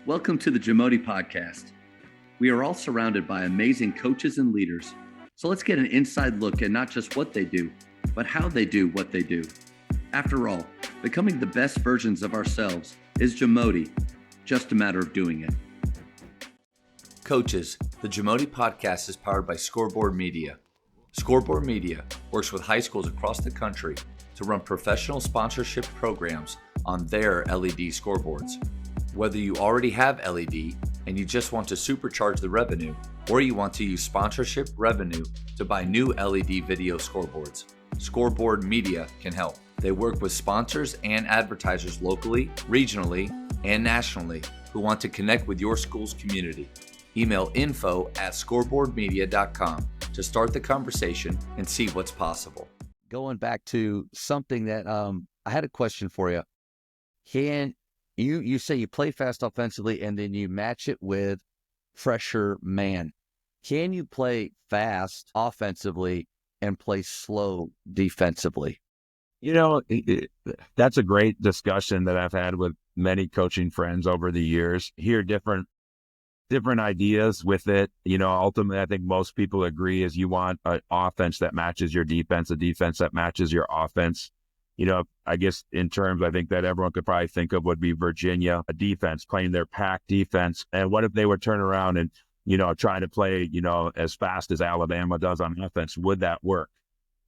Welcome to the JAMODI podcast. We are all surrounded by amazing coaches and leaders. So let's get an inside look at not just what they do, but how they do what they do. After all, becoming the best versions of ourselves is JAMODI, just a matter of doing it. Coaches, the JAMODI podcast is powered by Scoreboard Media. Scoreboard Media works with high schools across the country to run professional sponsorship programs on their LED scoreboards. Whether you already have LED and you just want to supercharge the revenue, or you want to use sponsorship revenue to buy new LED video scoreboards, Scoreboard Media can help. They work with sponsors and advertisers locally, regionally, and nationally who want to connect with your school's community. Email info@scoreboardmedia.com to start the conversation and see what's possible. Going back to something that I had a question for you. Can you say you play fast offensively and then you match it with fresher man? Can you play fast offensively and play slow defensively? You know, that's a great discussion that I've had with many coaching friends over the years. Hear different ideas with it. You know, ultimately, I think most people agree is you want an offense that matches your defense, a defense that matches your offense. You know, I guess in terms I think that everyone could probably think of would be Virginia, a defense playing their pack defense. And what if they would turn around and, you know, try to play, you know, as fast as Alabama does on offense? Would that work?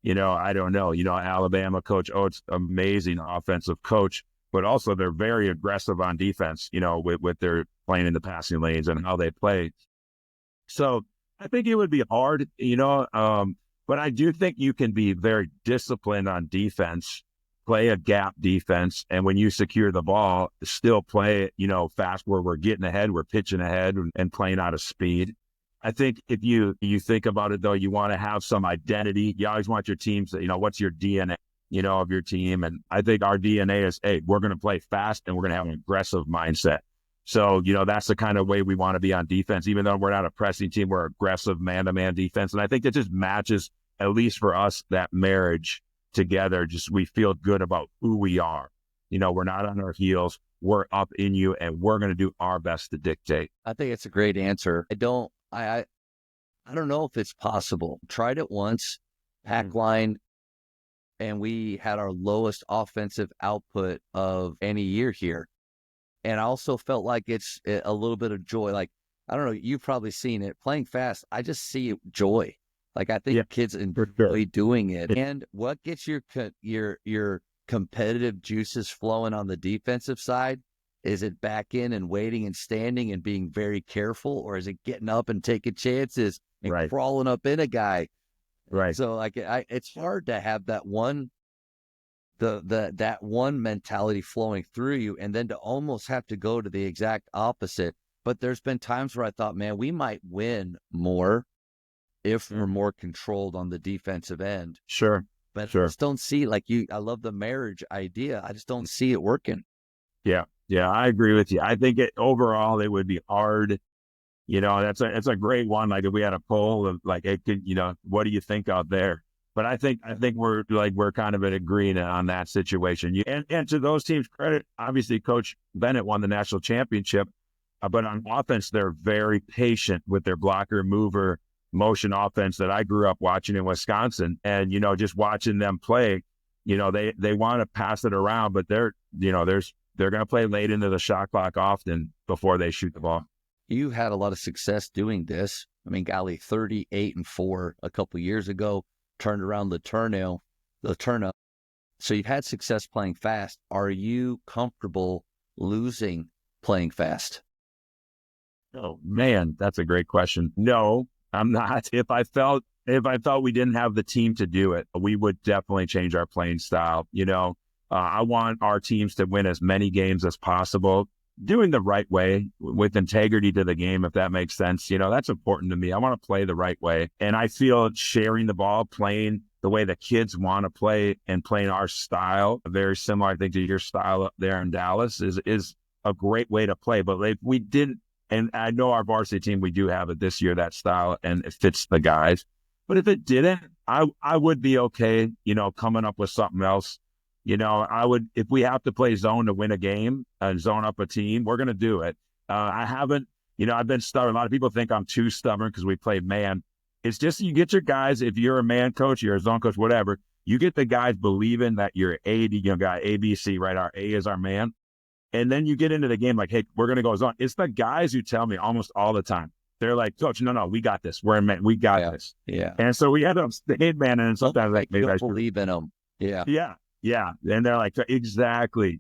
You know, I don't know. You know, Alabama coach, it's amazing offensive coach, but also they're very aggressive on defense, you know, with their playing in the passing lanes and how they play. So I think it would be hard, you know, but I do think you can be very disciplined on defense, play a gap defense, and when you secure the ball, still play it, you know, fast where we're getting ahead, we're pitching ahead and playing out of speed. I think if you think about it, though, you want to have some identity. You always want your team to, you know, what's your DNA, you know, of your team. And I think our DNA is, hey, we're going to play fast and we're going to have an aggressive mindset. So, you know, that's the kind of way we want to be on defense. Even though we're not a pressing team, we're aggressive man-to-man defense. And I think it just matches, at least for us, that marriage together. Just we feel good about who we are. You know, we're not on our heels. We're up in you and we're going to do our best to dictate. I think it's a great answer. I don't know if it's possible. Tried it once, pack line, and we had our lowest offensive output of any year here. And I also felt like it's a little bit of joy. Like, I don't know, you've probably seen it. Playing fast, I just see joy. Like, I think kids enjoy doing it. And what gets your competitive juices flowing on the defensive side? Is it back in and waiting and standing and being very careful? Or is it getting up and taking chances and crawling up in a guy? Right. So, like, it's hard to have that one mentality flowing through you and then to almost have to go to the exact opposite. But there's been times where I thought, man, we might win more if we're more controlled on the defensive end. Sure. But I just don't see, like, I love the marriage idea. I just don't see it working. Yeah, I agree with you. I think overall it would be hard. You know, it's a great one. Like if we had a poll of like, it could, you know, what do you think out there? But I think we're kind of in agreement on that situation. And to those teams' credit, obviously Coach Bennett won the national championship, but on offense they're very patient with their blocker mover motion offense that I grew up watching in Wisconsin. And you know, just watching them play, you know, they want to pass it around, but they're going to play late into the shot clock often before they shoot the ball. You had a lot of success doing this. I mean, golly, 38-4 a couple years ago, turned around the turnout. So you've had success playing fast. Are you comfortable losing playing fast? Oh man, that's a great question. No, I'm not. If I felt we didn't have the team to do it, we would definitely change our playing style. You know, I want our teams to win as many games as possible, doing the right way with integrity to the game, if that makes sense. You know, that's important to me. I want to play the right way. And I feel sharing the ball, playing the way the kids want to play and playing our style, very similar, I think, to your style up there in Dallas is a great way to play. But if we didn't, and I know our varsity team, we do have it this year, that style, and it fits the guys. But if it didn't, I would be okay, you know, coming up with something else. You know, I would, if we have to play zone to win a game and zone up a team, we're going to do it. I haven't, I've been stubborn. A lot of people think I'm too stubborn because we play man. It's just you get your guys, if you're a man coach, you're a zone coach, whatever, you get the guys believing that you're guy A, B, C, right? Our A is our man. And then you get into the game like, hey, we're going to go zone. It's the guys who tell me almost all the time. They're like, Coach, no, we got this. We're in man. We got this. Yeah. And so we end up staying man. And sometimes like, maybe I believe in them. Yeah. Yeah. Yeah. And they're like, exactly.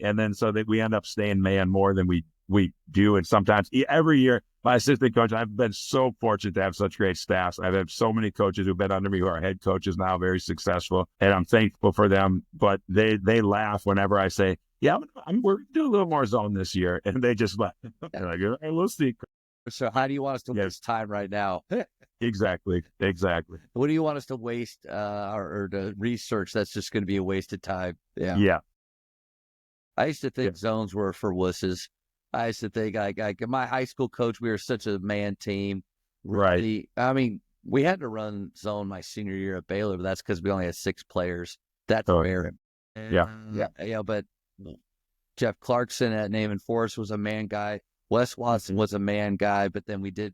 And then so that we end up staying man more than we do. And sometimes every year, my assistant coach, I've been so fortunate to have such great staffs. I've had so many coaches who've been under me who are head coaches now, very successful. And I'm thankful for them. But they laugh whenever I say, yeah, we're doing a little more zone this year. And they just laugh. They're like, all right, we'll see. So how do you want us to waste time right now? Exactly. What do you want us to waste or to research that's just going to be a waste of time? Yeah. I used to think zones were for wusses. I used to think like my high school coach, we were such a man team. Really, right. I mean, we had to run zone my senior year at Baylor, but that's because we only had 6 players. That's fair. Yeah. But Jeff Clarkson at Naaman Forest was a man guy. Wes Watson was a man guy, but then we did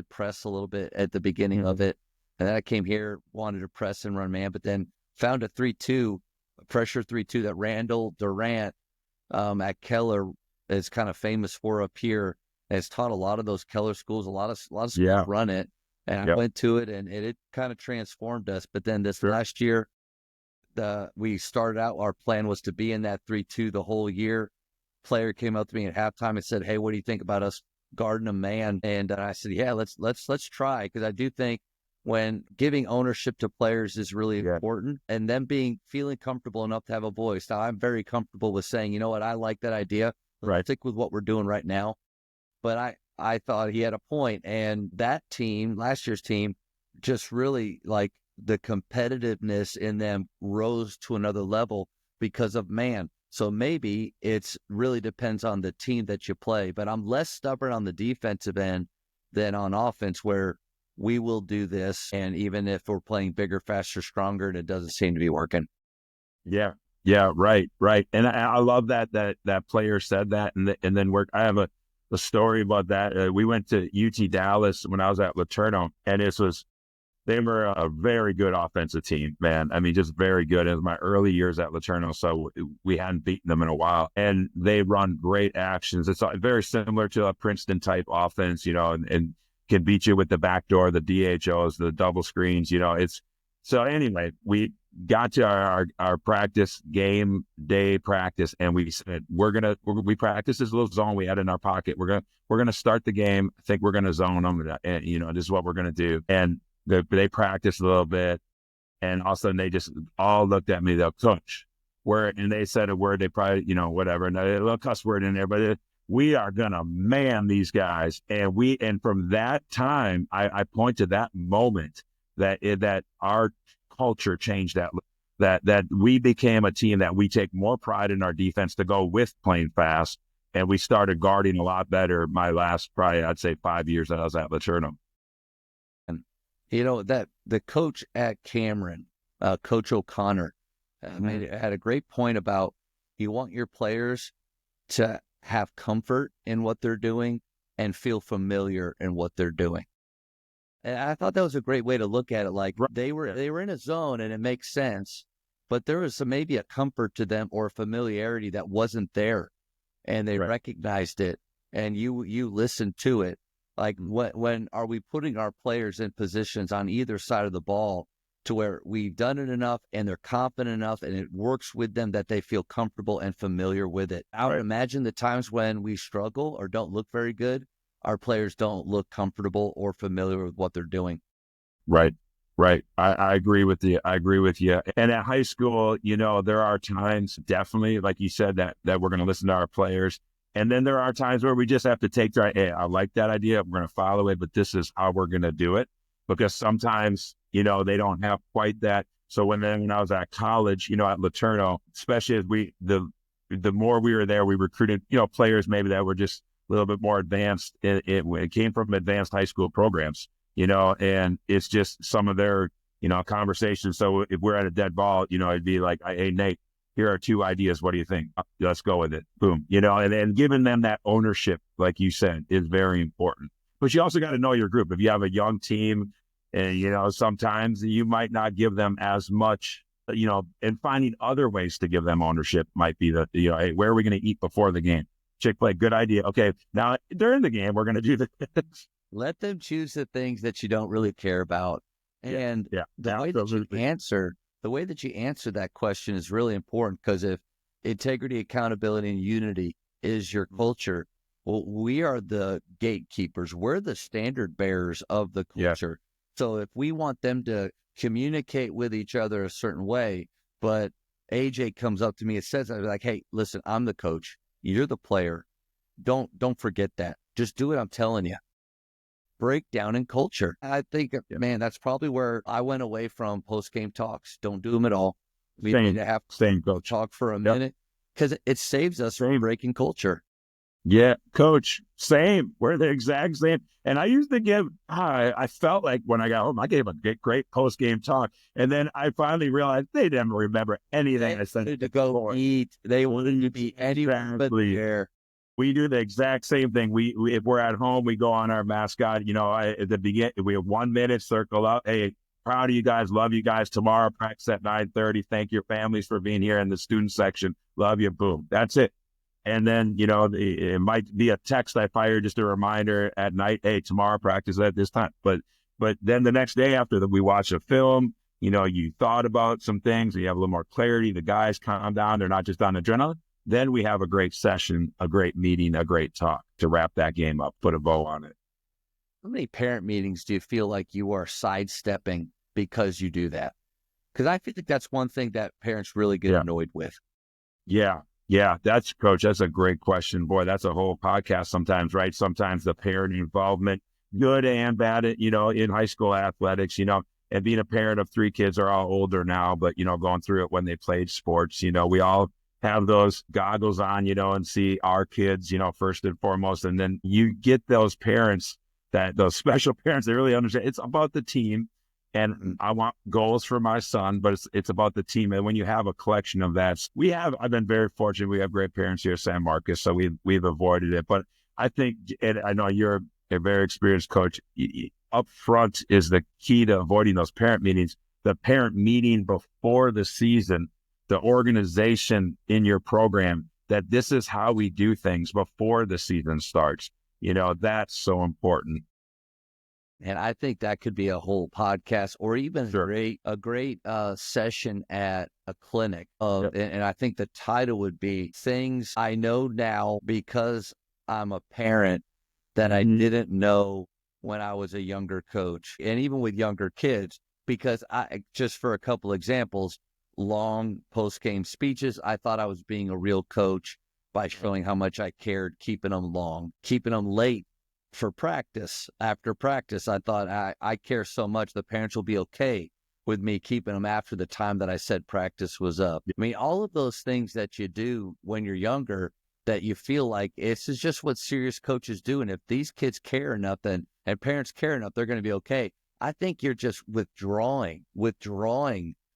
press a little bit at the beginning of it. And then I came here, wanted to press and run man, but then found a 3-2, a pressure 3-2 that Randall Durant at Keller is kind of famous for up here. And it's taught a lot of those Keller schools. A lot of schools run it. And I went to it, and it kind of transformed us. But then this last year, we started out, our plan was to be in that 3-2 the whole year. Player came up to me at halftime and said, hey, what do you think about us guarding a man? And I said, yeah, let's try. Because I do think when giving ownership to players is really important, and them feeling comfortable enough to have a voice. Now, I'm very comfortable with saying, you know what, I like that idea. Let's stick with what we're doing right now. But I thought he had a point. And that team, last year's team, just really like the competitiveness in them rose to another level because of man. So maybe it's really depends on the team that you play, but I'm less stubborn on the defensive end than on offense, where we will do this. And even if we're playing bigger, faster, stronger, and it doesn't seem to be working. Yeah. Right. And I love that player said that. And then I have a story about that. We went to UT Dallas when I was at LeTourneau, and they were a very good offensive team, man. I mean, just very good. It was my early years at LeTourneau, so we hadn't beaten them in a while. And they run great actions. It's very similar to a Princeton type offense, and can beat you with the backdoor, the DHOs, the double screens. So anyway, we got to our practice, game day practice, and we said we practice this little zone we had in our pocket. We're gonna start the game. I think we're gonna zone them, and this is what we're gonna do. And they practiced a little bit, and all of a sudden they just all looked at me, they'll coach. And they said a word, they probably, whatever, and a little cuss word in there, but we are going to man these guys. And from that time, I point to that moment that our culture changed, that we became a team that we take more pride in our defense to go with playing fast. And we started guarding a lot better my last, probably, I'd say 5 years that I was at LeTourneau. That the coach at Cameron, Coach O'Connor, had a great point about you want your players to have comfort in what they're doing and feel familiar in what they're doing. And I thought that was a great way to look at it. Like they were in a zone and it makes sense, but there was maybe a comfort to them or a familiarity that wasn't there, and they recognized it, and you listened to it. Like when are we putting our players in positions on either side of the ball to where we've done it enough and they're confident enough and it works with them that they feel comfortable and familiar with it? I would imagine the times when we struggle or don't look very good, our players don't look comfortable or familiar with what they're doing. Right. I agree with you. And at high school, there are times definitely, like you said, that we're going to listen to our players. And then there are times where we just have to take hey, I like that idea. We're going to follow it, but this is how we're going to do it. Because sometimes, they don't have quite that. So when I was at college, at LeTourneau, especially as the more we were there, we recruited, players maybe that were just a little bit more advanced. It came from advanced high school programs, and it's just some of their, conversations. So if we're at a dead ball, it'd be like, hey, Nate, here are 2 ideas. What do you think? Let's go with it. Boom. And giving them that ownership, like you said, is very important. But you also got to know your group. If you have a young team, and, sometimes you might not give them as much, and finding other ways to give them ownership might be hey, where are we going to eat before the game? Chick-fil-A, good idea. Okay, now during the game, we're going to do this. Let them choose the things that you don't really care about. And the way that you answer that question is really important, because if integrity, accountability, and unity is your culture, well, we are the gatekeepers. We're the standard bearers of the culture. So if we want them to communicate with each other a certain way, but AJ comes up to me and says, I'm like, hey, listen, I'm the coach. You're the player. Don't forget that. Just do what I'm telling you. Breakdown in culture. I think, man, that's probably where I went away from post-game talks. Don't do them at all. We need to have to talk for a minute, because it saves us from breaking culture. Yeah, coach, same. We're the exact same. And I used to give, I felt like when I got home, I gave a great post-game talk. And then I finally realized they didn't remember anything I said. They wanted to go eat. They wanted to be anywhere but there. We do the exact same thing. We if we're at home, we go on our mascot. At the beginning, we have 1 minute, circle up. Hey, proud of you guys. Love you guys. Tomorrow, practice at 9:30. Thank your families for being here in the student section. Love you. Boom. That's it. And then, it might be a text I fire, just a reminder at night. Hey, tomorrow practice at this time. But then the next day after that, we watch a film. You thought about some things. You have a little more clarity. The guys calm down. They're not just on adrenaline. Then we have a great session, a great meeting, a great talk to wrap that game up, put a bow on it. How many parent meetings do you feel like you are sidestepping because you do that? Because I feel like that's one thing that parents really get annoyed with. Yeah, that's a great question. Boy, that's a whole podcast sometimes, right? Sometimes the parent involvement, good and bad, in high school athletics, and being a parent of 3 kids are all older now, but, going through it when they played sports, we all have those goggles on, and see our kids, first and foremost. And then you get those parents, those special parents, they really understand it's about the team. And I want goals for my son, but it's about the team. And when you have a collection of that, I've been very fortunate. We have great parents here at San Marcos, so we've avoided it. But I think, and I know you're a very experienced coach, up front is the key to avoiding those parent meetings. The parent meeting before the season, the organization in your program, that this is how we do things before the season starts. That's so important. And I think that could be a whole podcast, or even a great session at a clinic. And I think the title would be Things I Know Now Because I'm a Parent That I Didn't Know When I Was a Younger Coach. And even with younger kids, because just for a couple examples, long post-game speeches, I thought I was being a real coach by showing how much I cared, keeping them long, keeping them late for practice. After practice, I thought I care so much the parents will be okay with me keeping them after the time that I said practice was up. I mean, all of those things that you do when you're younger, that you feel like this is just what serious coaches do. And if these kids care enough and parents care enough, they're going to be okay. I think you're just withdrawing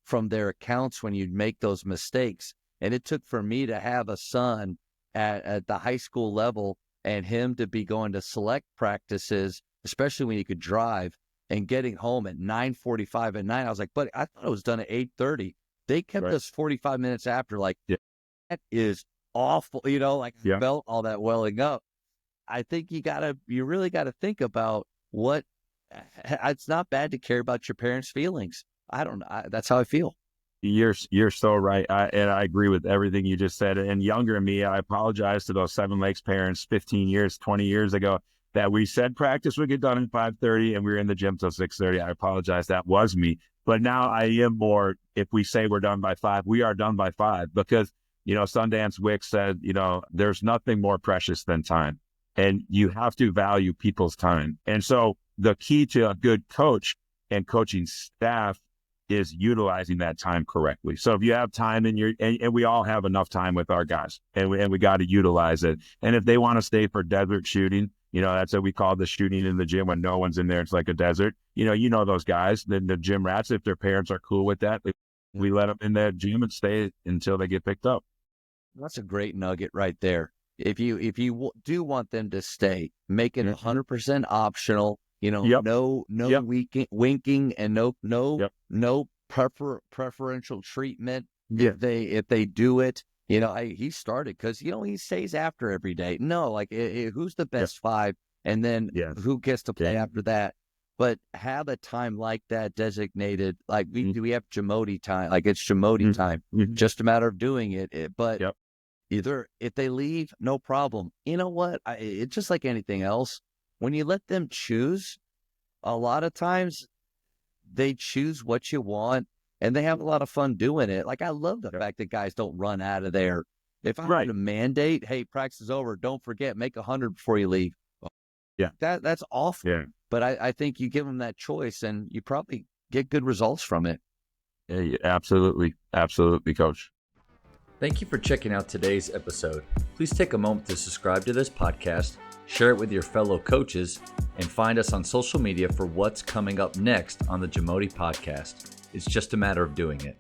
from their accounts when you make those mistakes. And it took for me to have a son at the high school level and him to be going to select practices, especially when he could drive, and getting home at 9:45 at night. I was like, buddy, I thought it was done at 8:30. They kept us 45 minutes after. Like, that is awful. I felt all that welling up. I think you really got to think about it's not bad to care about your parents' feelings. I don't know. That's how I feel. You're so right. And I agree with everything you just said. And younger me, I apologize to those Seven Lakes parents 15 years, 20 years ago that we said practice would get done at 5:30 and we were in the gym till 6:30. I apologize. That was me. But now I am more, if we say we're done by 5, we are done by 5 because, Sundance Wick said, there's nothing more precious than time, and you have to value people's time. And so the key to a good coach and coaching staff is utilizing that time correctly. So if you have time and we all have enough time with our guys, and we got to utilize it. And if they want to stay for desert shooting, that's what we call the shooting in the gym when no one's in there. It's like a desert. Those guys, the gym rats, if their parents are cool with that, we let them in that gym and stay until they get picked up. That's a great nugget right there. If you do want them to stay, make it 100% optional. No winking and no preferential treatment. If they do it, he started because he stays after every day. No, like who's the best five, and then who gets to play after that. But have a time like that designated. Like we have JAMODI time. Like it's JAMODI time. Just a matter of doing it. But either if they leave, no problem. You know what? It's just like anything else. When you let them choose, a lot of times they choose what you want, and they have a lot of fun doing it. Like I love the fact that guys don't run out of there. If I were to mandate, hey, practice is over, don't forget, make 100 before you leave. That's awful. Yeah. But I think you give them that choice, and you probably get good results from it. Yeah, absolutely, Coach. Thank you for checking out today's episode. Please take a moment to subscribe to this podcast, share it with your fellow coaches, and find us on social media for what's coming up next on the JAMODI podcast. It's just a matter of doing it.